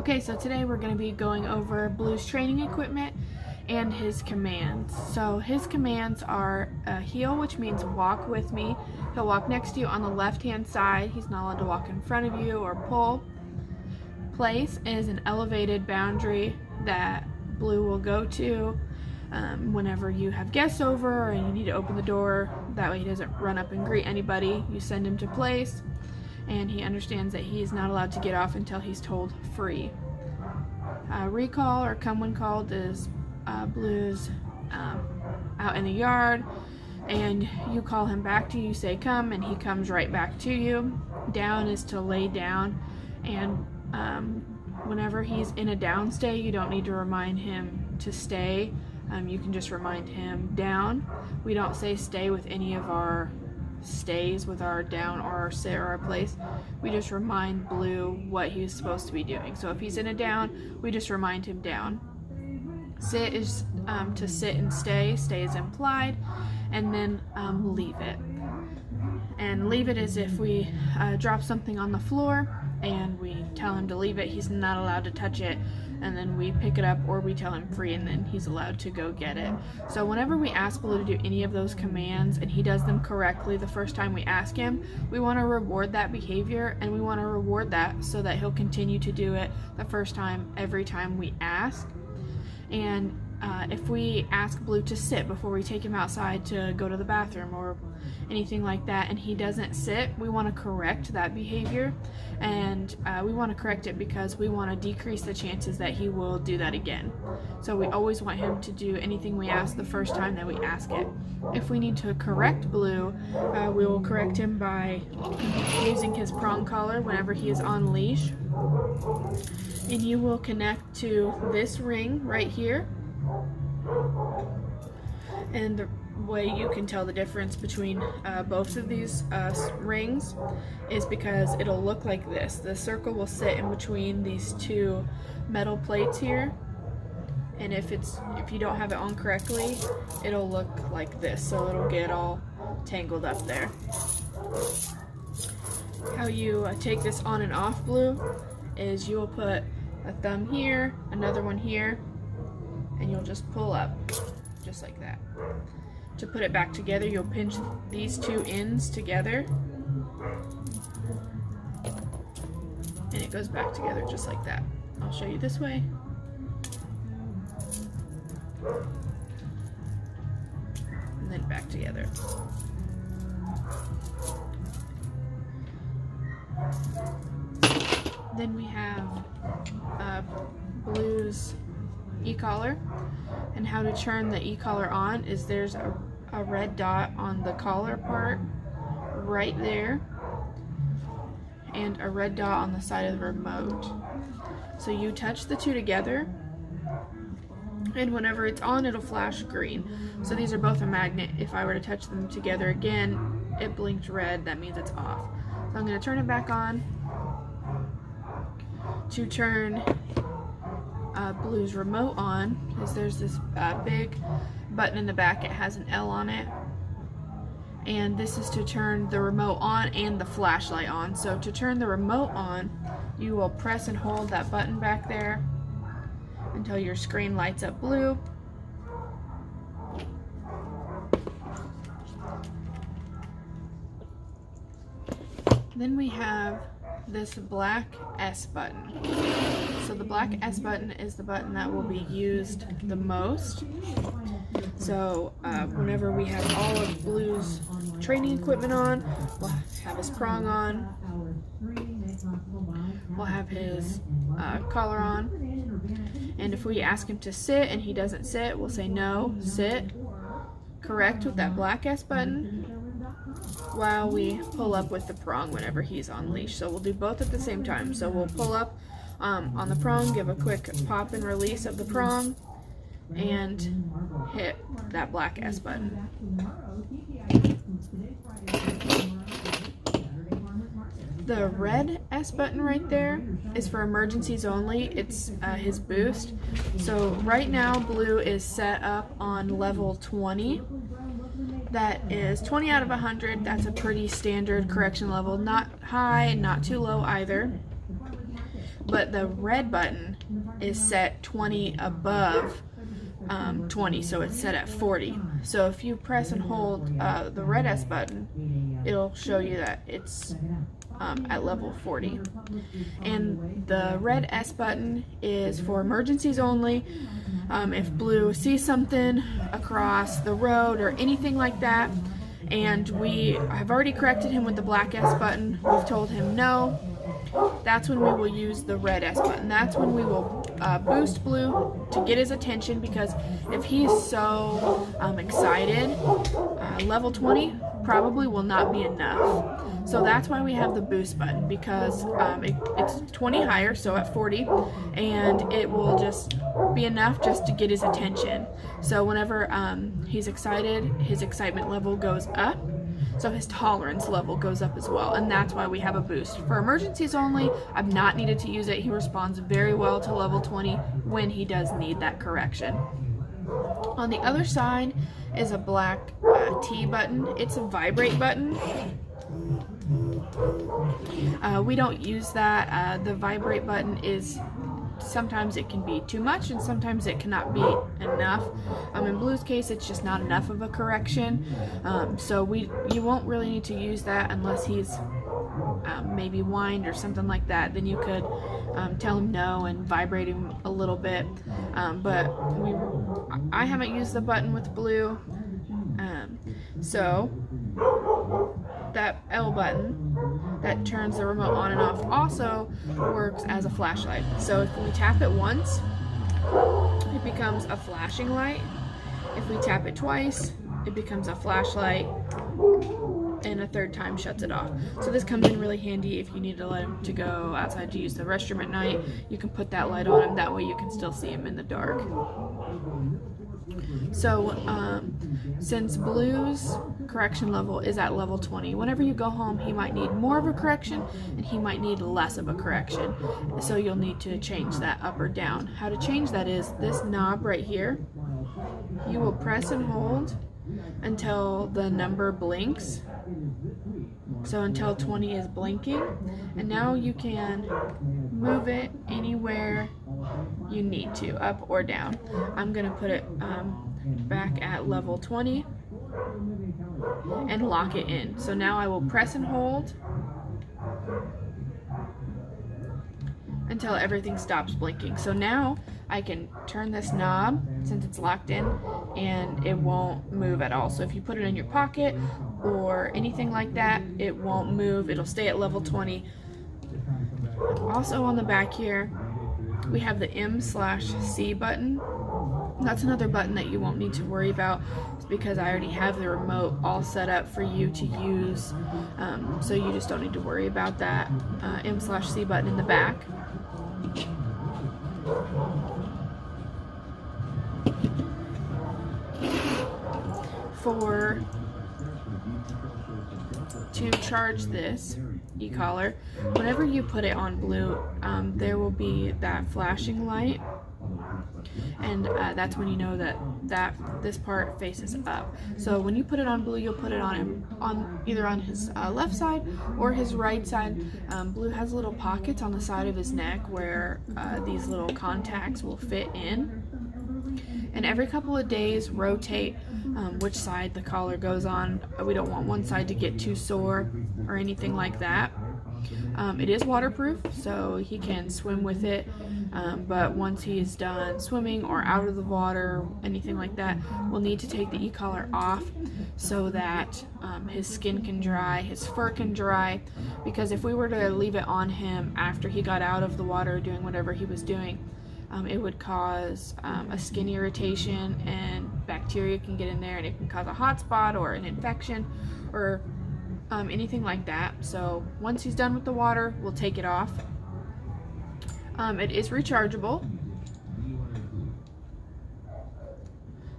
Okay, so today we're going to be going over Blue's training equipment and his commands. So his commands are heel, which means walk with me. He'll walk next to you on the left-hand side. He's not allowed to walk in front of you or pull. Place is an elevated boundary that Blue will go to whenever you have guests over and you need to open the door. That way he doesn't run up and greet anybody. You send him to place, and he understands that he is not allowed to get off until he's told free. Recall, or come when called, is Blue's out in the yard and you call him back to you, say come, and he comes right back to you. Down is to lay down, and whenever he's in a down stay, you don't need to remind him to stay. You can just remind him down. We don't say stay with any of our stays with our down or our sit or our place. We just remind Blue what he's supposed to be doing. So if he's in a down, we just remind him down. Sit is to sit and stay. Stay is implied. And then leave it. And leave it is if we drop something on the floor and we tell him to leave it, he's not allowed to touch it, and then we pick it up or we tell him free, and then he's allowed to go get it. So whenever we ask Blue to do any of those commands and he does them correctly the first time we ask him, we want to reward that behavior, and we want to reward that so that he'll continue to do it the first time every time we ask. And if we ask Blue to sit before we take him outside to go to the bathroom or anything like that, and he doesn't sit, we want to correct that behavior, and we want to correct it because we want to decrease the chances that he will do that again. So we always want him to do anything we ask the first time that we ask it. If we need to correct Blue, we will correct him by using his prong collar whenever he is on leash, and you will connect to this ring right here. And the way you can tell the difference between both of these rings is because it'll look like this. The circle will sit in between these two metal plates here, and if you don't have it on correctly, it'll look like this, so it'll get all tangled up there. How you take this on and off Blue is you will put a thumb here, another one here, and you'll just pull up just like that. To put it back together, you'll pinch these two ends together, and it goes back together just like that. I'll show you this way. And then back together. Then we have Blue's e-collar, and how to turn the e-collar on is there's a red dot on the collar part right there and a red dot on the side of the remote. So you touch the two together, and whenever it's on, it'll flash green. So these are both a magnet. If I were to touch them together again, it blinked red, that means it's off. So I'm going to turn it back on. To turn Blue's remote on, is there's this big button in the back. It has an L on it, and this is to turn the remote on and the flashlight on. So to turn the remote on, you will press and hold that button back there until your screen lights up blue. Then we have this black S button. So the black S button is the button that will be used the most. So whenever we have all of Blue's training equipment on, we'll have his prong on, we'll have his collar on, and if we ask him to sit and he doesn't sit, we'll say no, sit, correct with that black S button, while we pull up with the prong whenever he's on leash. So we'll do both at the same time. So we'll pull up on the prong, give a quick pop and release of the prong, and hit that black S button. The red S button right there is for emergencies only. It's his boost. So right now Blue is set up on level 20. That is 20 out of 100. That's a pretty standard correction level. Not high, not too low either. but the red button is set 20 above 20, so it's set at 40. So if you press and hold the red S button, it'll show you that it's at level 40. And the red S button is for emergencies only. If Blue sees something across the road or anything like that, and we have already corrected him with the black S button, we've told him no, that's when we will use the red S button. That's when we will boost Blue to get his attention, because if he's so excited, level 20 probably will not be enough. So that's why we have the boost button, because it's 20 higher, so at 40, and it will just be enough just to get his attention. So whenever he's excited, his excitement level goes up, so his tolerance level goes up as well, and that's why we have a boost. For emergencies only, I've not needed to use it. He responds very well to level 20 when he does need that correction. On the other side is a black T button. It's a vibrate button. We don't use that. The vibrate button is, sometimes it can be too much and sometimes it cannot be enough. In Blue's case, it's just not enough of a correction. So you won't really need to use that unless he's maybe whined or something like that. Then you could tell him no and vibrate him a little bit. But I haven't used the button with Blue. So that L button that turns the remote on and off also works as a flashlight. So if we tap it once, it becomes a flashing light. If we tap it twice, it becomes a flashlight, and a third time shuts it off. So this comes in really handy if you need to let him to go outside to use the restroom at night. You can put that light on him, that way you can still see him in the dark. So since Blue's correction level is at level 20, whenever you go home, he might need more of a correction and he might need less of a correction. So you'll need to change that up or down. How to change that is this knob right here. You will press and hold until the number blinks. So until 20 is blinking, and now you can move it anywhere you need to, up or down. I'm gonna put it back at level 20 and lock it in. So now I will press and hold until everything stops blinking. So now I can turn this knob, since it's locked in, and it won't move at all. So if you put it in your pocket or anything like that, it won't move. It'll stay at level 20. Also on the back here, we have the M/C button. That's another button that you won't need to worry about. It's because I already have the remote all set up for you to use. So you just don't need to worry about that M/C button in the back. To charge this e-collar, whenever you put it on Blue, there will be that flashing light, and that's when you know that this part faces up. So when you put it on Blue, you'll put it on him either on his left side or his right side. Blue has little pockets on the side of his neck where these little contacts will fit in, and every couple of days rotate which side the collar goes on. We don't want one side to get too sore or anything like that. It is waterproof, so he can swim with it, but once he's done swimming or out of the water, anything like that, we'll need to take the e-collar off so that his skin can dry, his fur can dry, because if we were to leave it on him after he got out of the water doing whatever he was doing, it would cause a skin irritation, and bacteria can get in there, and it can cause a hot spot or an infection or anything like that. So once he's done with the water, we'll take it off. It is rechargeable.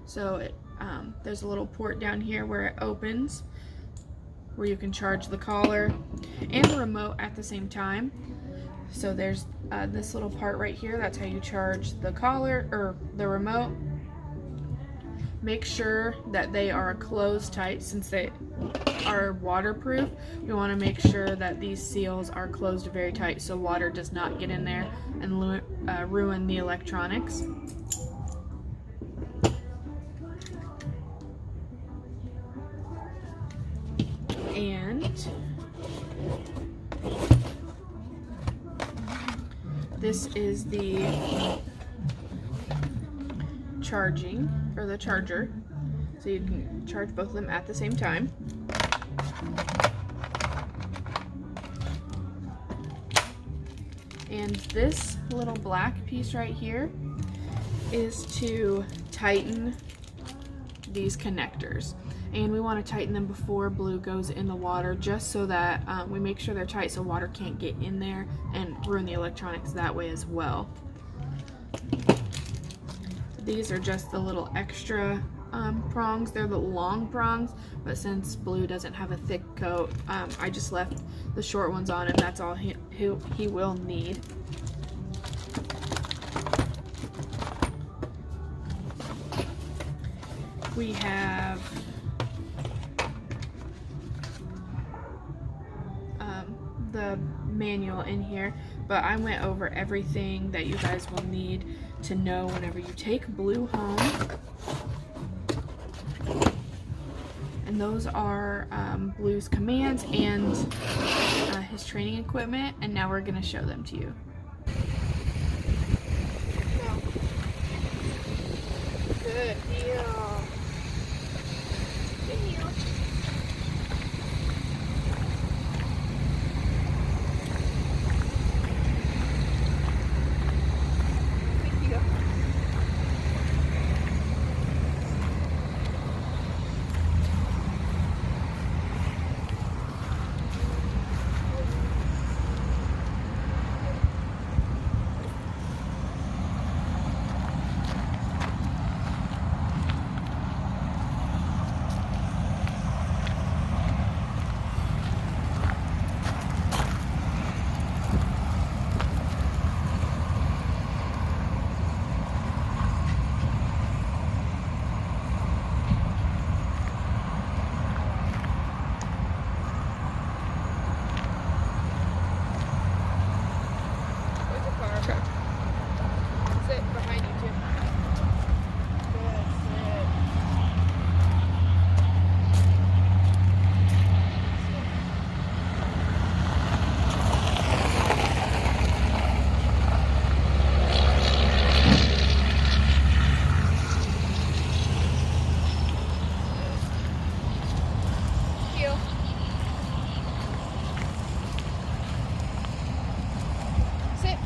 So there's a little port down here where it opens, where you can charge the collar and the remote at the same time. So there's this little part right here. That's how you charge the collar or the remote. Make sure that they are closed tight, since are waterproof, we want to make sure that these seals are closed very tight so water does not get in there and ruin the electronics. And this is the charger, so you can charge both of them at the same time. And this little black piece right here is to tighten these connectors. And we want to tighten them before blue goes in the water, just so that we make sure they're tight so water can't get in there and ruin the electronics that way as well. These are just the little extra prongs. They're the long prongs, but since blue doesn't have a thick coat, I just left the short ones on, and that's all he will need. We have the manual in here, but I went over everything that you guys will need to know whenever you take blue home. And those are Blue's commands and his training equipment, and now we're going to show them to you. Good deal. Good deal. Sit behind you too. Good, sit. Heel. Sit.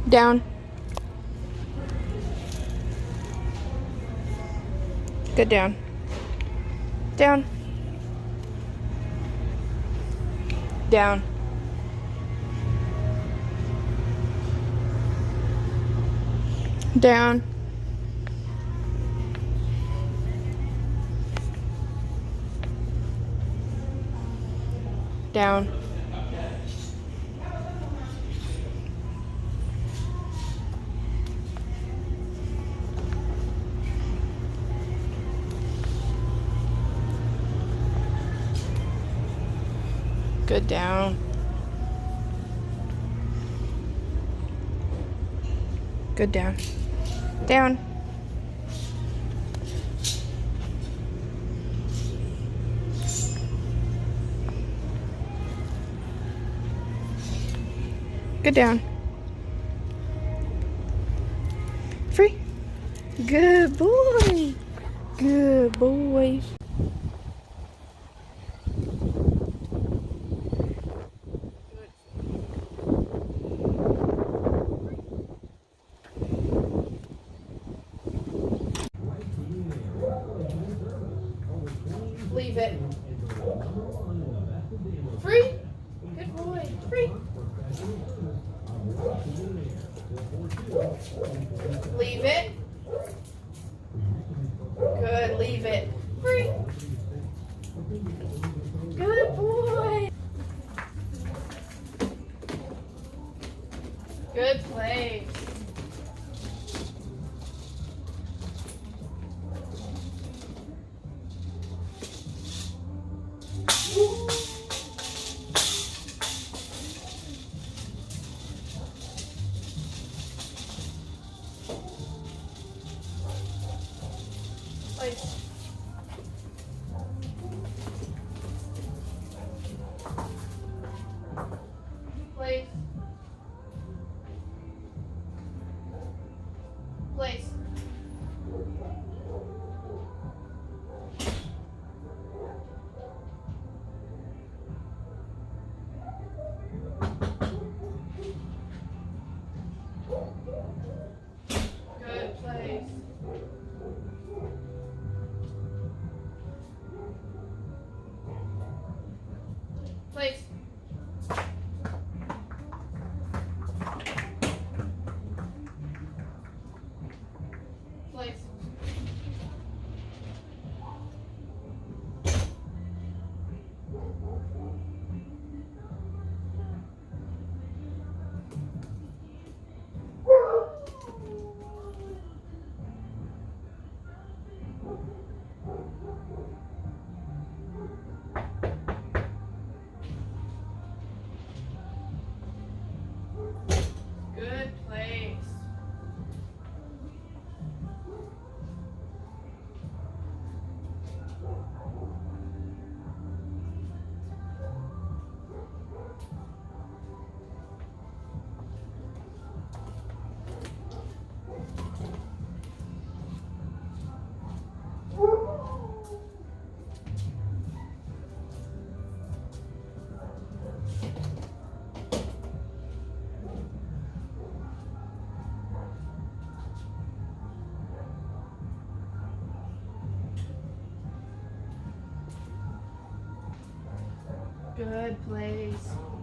Down. Good, down. Down. Down. Down. Down. Good, down. Good, down. Down. Good, down. Free. Good boy. Good boy. Leave it. Free. Good boy. Free. Leave it. Good. Leave it. Free. Good boy. Good place. Place. Place. Place. Good place. Place. Place. Good place. Good place.